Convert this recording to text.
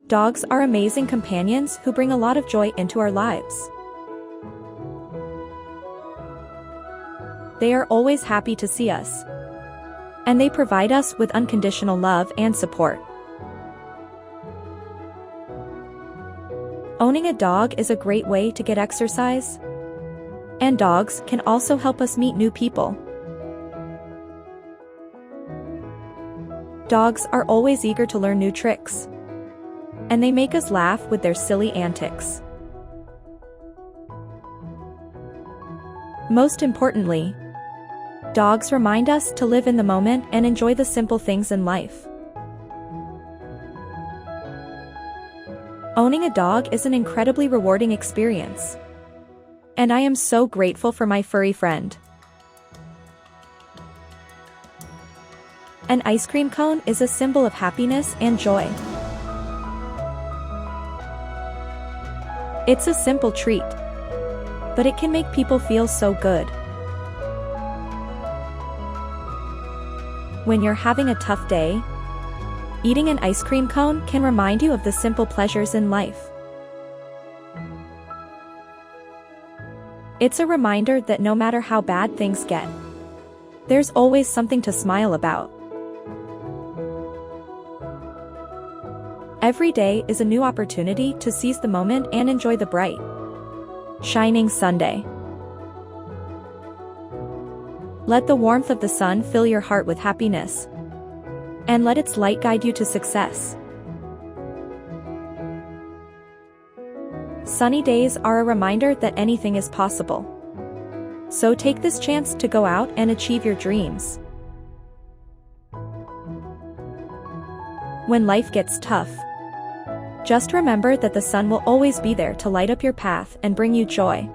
Dogs are amazing companions who bring a lot of joy into our lives. They are always happy to see us, and they provide us with unconditional love and support. Owning a dog is a great way to get exercise, and dogs can also help us meet new people. Dogs are always eager to learn new tricks, and they make us laugh with their silly antics. Most importantly, dogs remind us to live in the moment and enjoy the simple things in life. Owning a dog is an incredibly rewarding experience, and I am so grateful for my furry friend. An ice cream cone is a symbol of happiness and joy. It's a simple treat, but it can make people feel so good. When you're having a tough day, eating an ice cream cone can remind you of the simple pleasures in life. It's a reminder that no matter how bad things get, there's always something to smile about. Every day is a new opportunity to seize the moment and enjoy the bright, shining Sunday. Let the warmth of the sun fill your heart with happiness, and let its light guide you to success. Sunny days are a reminder that anything is possible. So take this chance to go out and achieve your dreams. When life gets tough, just remember that the sun will always be there to light up your path and bring you joy.